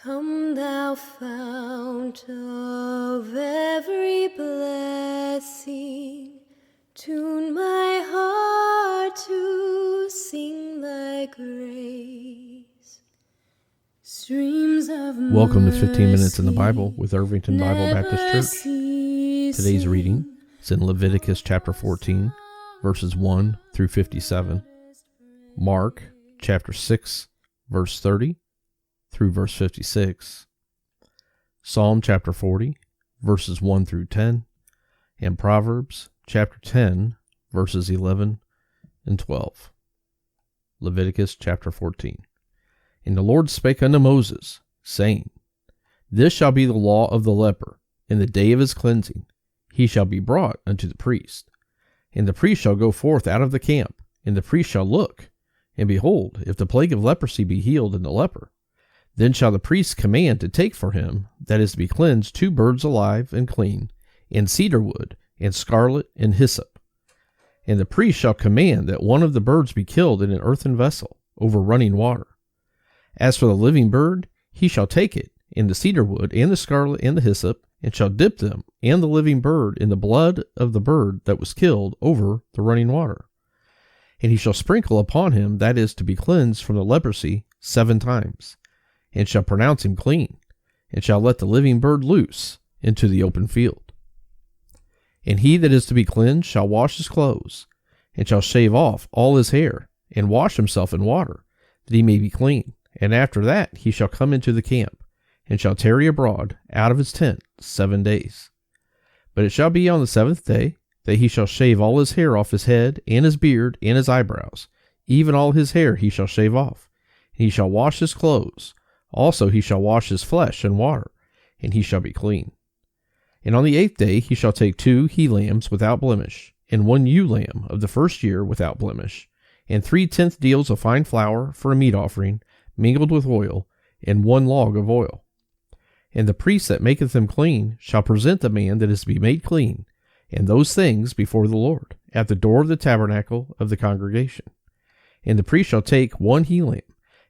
Come thou fount of every blessing, tune my heart to sing thy grace. Streams of Welcome to 15 Minutes in the Bible with Irvington Bible Baptist Church. Today's reading is in Leviticus chapter 14, verses 1 through 57, Mark chapter 6, verse 30 through verse 56, Psalm chapter 40, verses 1 through 10, and Proverbs chapter 10, verses 11 and 12. Leviticus chapter 14. And the Lord spake unto Moses, saying, This shall be the law of the leper. In the day of his cleansing he shall be brought unto the priest. And the priest shall go forth out of the camp, and the priest shall look, and behold, if the plague of leprosy be healed in the leper, then shall the priest command to take for him, that is to be cleansed, 2 birds alive and clean, and cedar wood, and scarlet, and hyssop. And the priest shall command that one of the birds be killed in an earthen vessel, over running water. As for the living bird, he shall take it, and the cedar wood, and the scarlet, and the hyssop, and shall dip them, and the living bird, in the blood of the bird that was killed, over the running water. And he shall sprinkle upon him that is to be cleansed from the leprosy 7 times, and shall pronounce him clean, and shall let the living bird loose into the open field. And he that is to be cleansed shall wash his clothes, and shall shave off all his hair, and wash himself in water, that he may be clean. And after that he shall come into the camp, and shall tarry abroad out of his tent 7 days. But it shall be on the 7th day that he shall shave all his hair off his head, and his beard, and his eyebrows, even all his hair he shall shave off. And he shall wash his clothes. Also he shall wash his flesh in water, and he shall be clean. And on the 8th day he shall take 2 he-lambs without blemish, and 1 ewe-lamb of the first year without blemish, and 3/10 deals of fine flour for a meat offering, mingled with oil, and 1 log of oil. And the priest that maketh them clean shall present the man that is to be made clean, and those things before the Lord, at the door of the tabernacle of the congregation. And the priest shall take 1 he-lamb,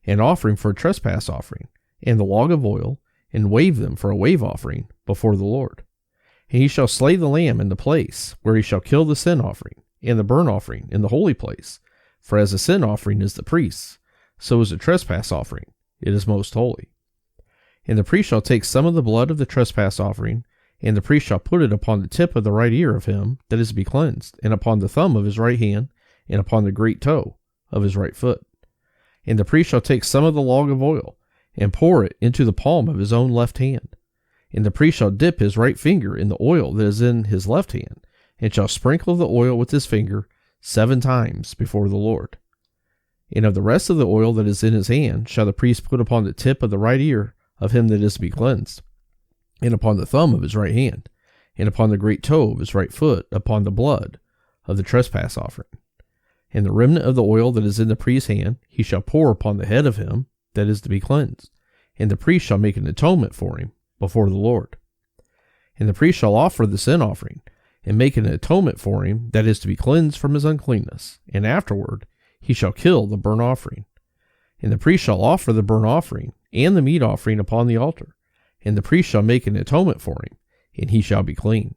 and offer him for a trespass offering, and the log of oil, and wave them for a wave offering before the Lord. And he shall slay the lamb in the place where he shall kill the sin offering, and the burnt offering in the holy place. For as the sin offering is the priest's, so is the trespass offering, it is most holy. And the priest shall take some of the blood of the trespass offering, and the priest shall put it upon the tip of the right ear of him that is to be cleansed, and upon the thumb of his right hand, and upon the great toe of his right foot. And the priest shall take some of the log of oil, and pour it into the palm of his own left hand. And the priest shall dip his right finger in the oil that is in his left hand, and shall sprinkle the oil with his finger 7 times before the Lord. And of the rest of the oil that is in his hand shall the priest put upon the tip of the right ear of him that is to be cleansed, and upon the thumb of his right hand, and upon the great toe of his right foot, upon the blood of the trespass offering. And the remnant of the oil that is in the priest's hand he shall pour upon the head of him that is to be cleansed, and the priest shall make an atonement for him before the Lord. And the priest shall offer the sin offering, and make an atonement for him that is to be cleansed from his uncleanness, and afterward he shall kill the burnt offering. And the priest shall offer the burnt offering and the meat offering upon the altar, and the priest shall make an atonement for him, and he shall be clean.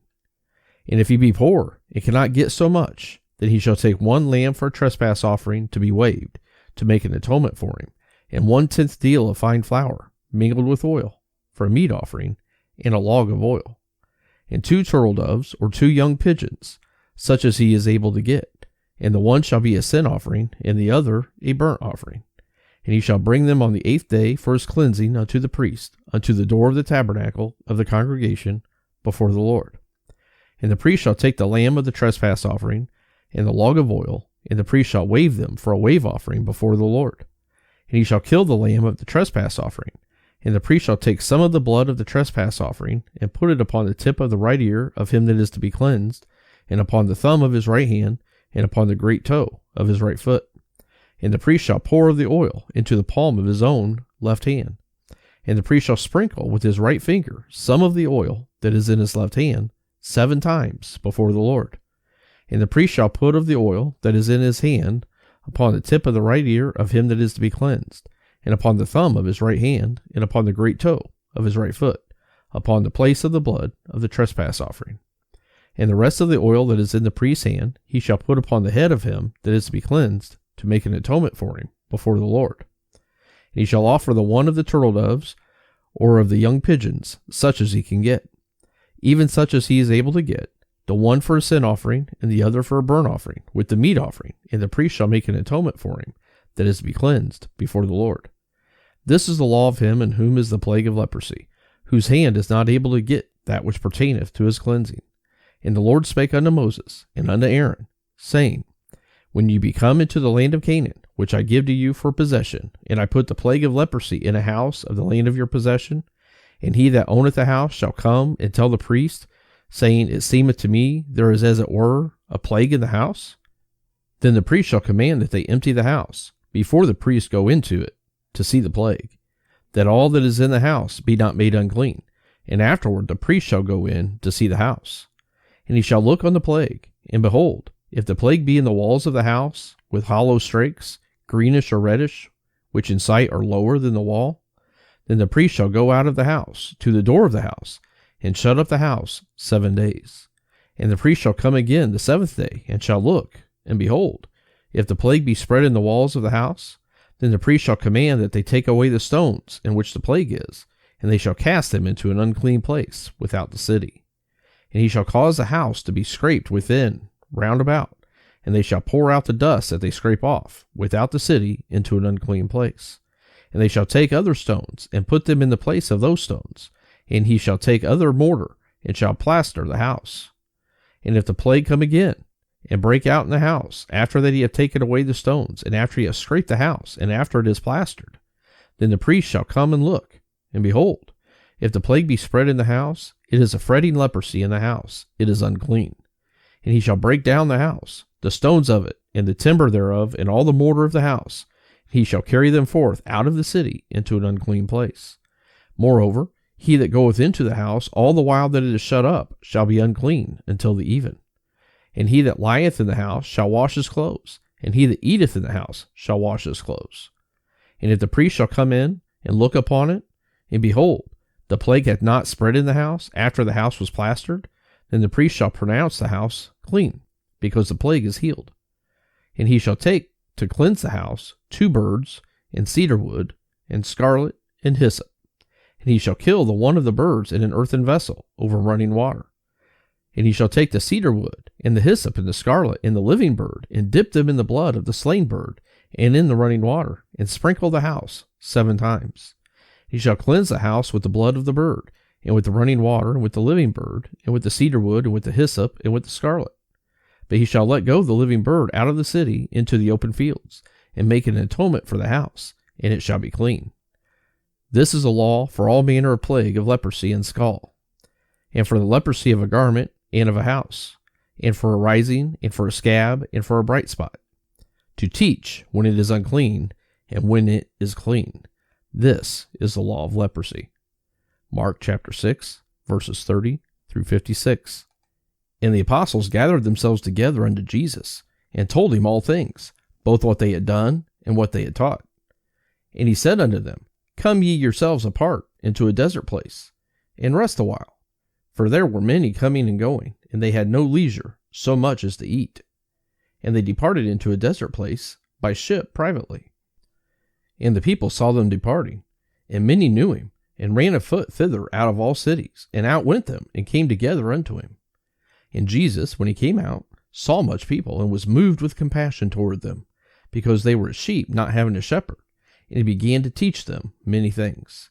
And if he be poor and cannot get so much, then he shall take 1 lamb for a trespass offering to be waved, to make an atonement for him, and 1/10 deal of fine flour, mingled with oil, for a meat offering, and a log of oil, and 2 turtle doves or 2 young pigeons, such as he is able to get, and the one shall be a sin offering, and the other a burnt offering. And he shall bring them on the 8th day for his cleansing unto the priest, unto the door of the tabernacle of the congregation before the Lord. And the priest shall take the lamb of the trespass offering, and the log of oil, and the priest shall wave them for a wave offering before the Lord. And he shall kill the lamb of the trespass offering, and the priest shall take some of the blood of the trespass offering, and put it upon the tip of the right ear of him that is to be cleansed, and upon the thumb of his right hand, and upon the great toe of his right foot. And the priest shall pour of the oil into the palm of his own left hand. And the priest shall sprinkle with his right finger some of the oil that is in his left hand 7 times before the Lord. And the priest shall put of the oil that is in his hand upon the tip of the right ear of him that is to be cleansed, and upon the thumb of his right hand, and upon the great toe of his right foot, upon the place of the blood of the trespass offering. And the rest of the oil that is in the priest's hand he shall put upon the head of him that is to be cleansed, to make an atonement for him before the Lord. And he shall offer the one of the turtle doves, or of the young pigeons, such as he can get, even such as he is able to get, the one for a sin offering, and the other for a burnt offering, with the meat offering, and the priest shall make an atonement for him, that is to be cleansed before the Lord. This is the law of him in whom is the plague of leprosy, whose hand is not able to get that which pertaineth to his cleansing. And the Lord spake unto Moses and unto Aaron, saying, When you be come into the land of Canaan, which I give to you for possession, and I put the plague of leprosy in a house of the land of your possession, and he that owneth the house shall come and tell the priest, saying, It seemeth to me there is as it were a plague in the house, then the priest shall command that they empty the house, before the priest go into it, to see the plague, that all that is in the house be not made unclean, and afterward the priest shall go in to see the house. And he shall look on the plague, and behold, if the plague be in the walls of the house, with hollow strakes, greenish or reddish, which in sight are lower than the wall, then the priest shall go out of the house to the door of the house, and shut up the house 7 days. And the priest shall come again the 7th day, and shall look, and behold, if the plague be spread in the walls of the house, then the priest shall command that they take away the stones in which the plague is, and they shall cast them into an unclean place without the city. And he shall cause the house to be scraped within round about, and they shall pour out the dust that they scrape off without the city into an unclean place. And they shall take other stones, and put them in the place of those stones. And he shall take other mortar, and shall plaster the house. And if the plague come again, and break out in the house, after that he hath taken away the stones, and after he hath scraped the house, and after it is plastered, then the priest shall come and look, and behold, if the plague be spread in the house, it is a fretting leprosy in the house, it is unclean. And he shall break down the house, the stones of it, and the timber thereof, and all the mortar of the house. He shall carry them forth out of the city into an unclean place. Moreover, he that goeth into the house all the while that it is shut up shall be unclean until the even. And he that lieth in the house shall wash his clothes, and he that eateth in the house shall wash his clothes. And if the priest shall come in and look upon it, and behold, the plague hath not spread in the house after the house was plastered, then the priest shall pronounce the house clean, because the plague is healed. And he shall take to cleanse the house 2 birds, and cedar wood, and scarlet, and hyssop. And he shall kill the one of the birds in an earthen vessel over running water. And he shall take the cedar wood, and the hyssop, and the scarlet, and the living bird, and dip them in the blood of the slain bird, and in the running water, and sprinkle the house 7 times. He shall cleanse the house with the blood of the bird, and with the running water, and with the living bird, and with the cedar wood, and with the hyssop, and with the scarlet. But he shall let go the living bird out of the city into the open fields, and make an atonement for the house, and it shall be clean. This is a law for all manner of plague of leprosy and scall, and for the leprosy of a garment and of a house, and for a rising, and for a scab, and for a bright spot, to teach when it is unclean, and when it is clean. This is the law of leprosy. Mark chapter 6, verses 30 through 56. And the apostles gathered themselves together unto Jesus, and told him all things, both what they had done, and what they had taught. And he said unto them, Come ye yourselves apart into a desert place, and rest a while. For there were many coming and going, and they had no leisure so much as to eat. And they departed into a desert place by ship privately. And the people saw them departing, and many knew him, and ran afoot thither out of all cities, and outwent them, and came together unto him. And Jesus, when he came out, saw much people, and was moved with compassion toward them, because they were as sheep not having a shepherd, and he began to teach them many things.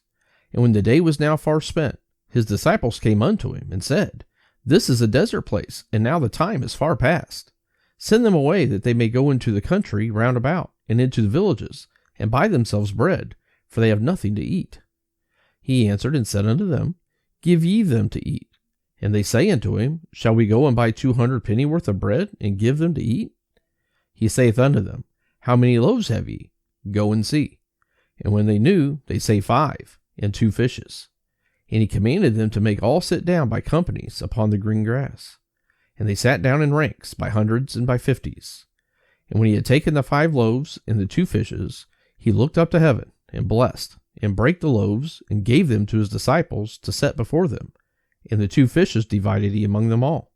And when the day was now far spent, his disciples came unto him, and said, This is a desert place, and now the time is far past. Send them away, that they may go into the country round about, and into the villages, and buy themselves bread, for they have nothing to eat. He answered and said unto them, Give ye them to eat. And they say unto him, Shall we go and buy 200 pennyworth of bread, and give them to eat? He saith unto them, How many loaves have ye? Go and see. And when they knew, they say 5, and 2 fishes. And he commanded them to make all sit down by companies upon the green grass. And they sat down in ranks by hundreds and by 50s. And when he had taken the 5 loaves and the 2 fishes, he looked up to heaven, and blessed, and brake the loaves, and gave them to his disciples to set before them. And the 2 fishes divided he among them all.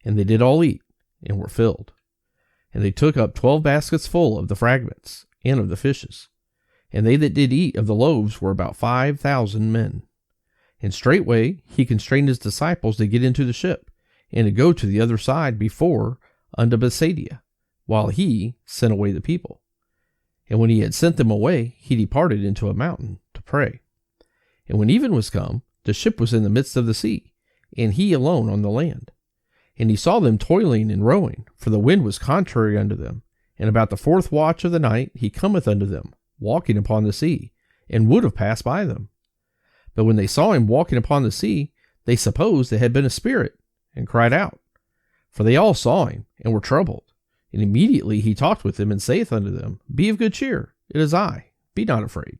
And they did all eat, and were filled. And they took up 12 baskets full of the fragments, and of the fishes. And they that did eat of the loaves were about 5,000 men. And straightway he constrained his disciples to get into the ship, and to go to the other side before unto Bethsaida, while he sent away the people. And when he had sent them away, he departed into a mountain to pray. And when even was come, the ship was in the midst of the sea, and he alone on the land. And he saw them toiling and rowing, for the wind was contrary unto them. And about the 4th watch of the night he cometh unto them, walking upon the sea, and would have passed by them. But when they saw him walking upon the sea, they supposed it had been a spirit, and cried out. For they all saw him, and were troubled. And immediately he talked with them, and saith unto them, Be of good cheer, it is I, be not afraid.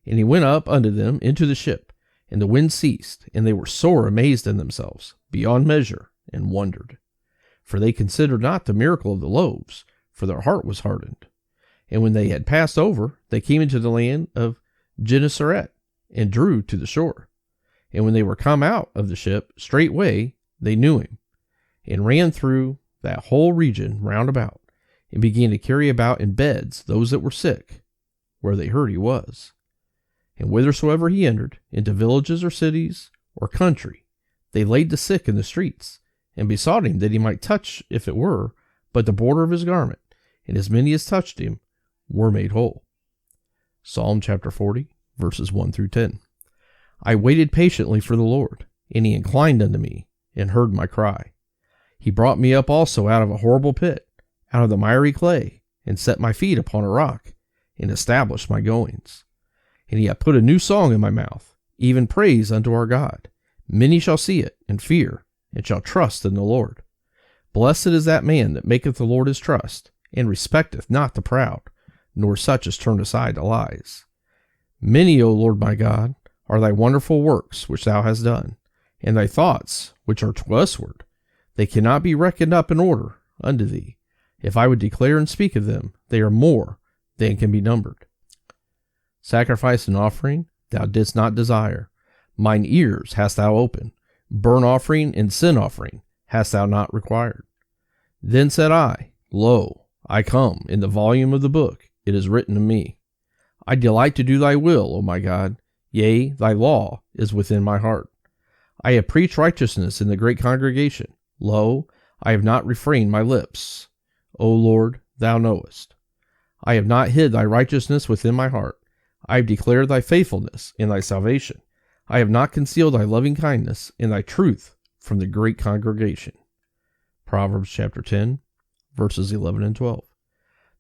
And he went up unto them into the ship, and the wind ceased, and they were sore amazed in themselves, beyond measure, and wondered. For they considered not the miracle of the loaves, for their heart was hardened. And when they had passed over, they came into the land of Gennesaret, and drew to the shore. And when they were come out of the ship, straightway they knew him, and ran through that whole region round about, and began to carry about in beds those that were sick, where they heard he was. And whithersoever he entered, into villages or cities or country, they laid the sick in the streets, and besought him that he might touch, if it were, but the border of his garment, and as many as touched him were made whole. Psalm chapter 40, verses 1 through 10. I waited patiently for the Lord, and he inclined unto me, and heard my cry. He brought me up also out of a horrible pit, out of the miry clay, and set my feet upon a rock, and established my goings. And he hath put a new song in my mouth, even praise unto our God. Many shall see it, and fear, and shall trust in the Lord. Blessed is that man that maketh the Lord his trust, and respecteth not the proud, nor such as turn aside to lies. Many, O Lord my God, are thy wonderful works which thou hast done, and thy thoughts which are to usward. They cannot be reckoned up in order unto thee. If I would declare and speak of them, they are more than can be numbered. Sacrifice and offering thou didst not desire. Mine ears hast thou opened. Burnt offering and sin offering hast thou not required. Then said I, Lo, I come. In the volume of the book it is written of me. I delight to do thy will, O my God. Yea, thy law is within my heart. I have preached righteousness in the great congregation. Lo, I have not refrained my lips. O Lord, thou knowest. I have not hid thy righteousness within my heart. I have declared thy faithfulness and thy salvation. I have not concealed thy loving kindness and thy truth from the great congregation. Proverbs chapter 10, verses 11 and 12.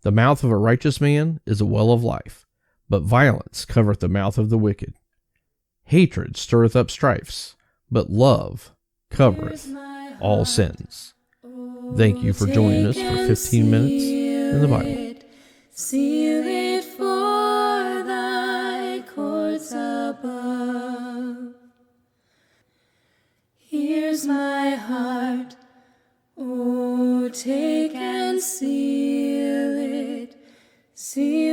The mouth of a righteous man is a well of life, but violence covereth the mouth of the wicked. Hatred stirreth up strifes, but love covereth all sins. Thank you for joining us for 15 minutes in the Bible. Seal it for thy courts above. Here's my heart, oh, take and seal it. Seal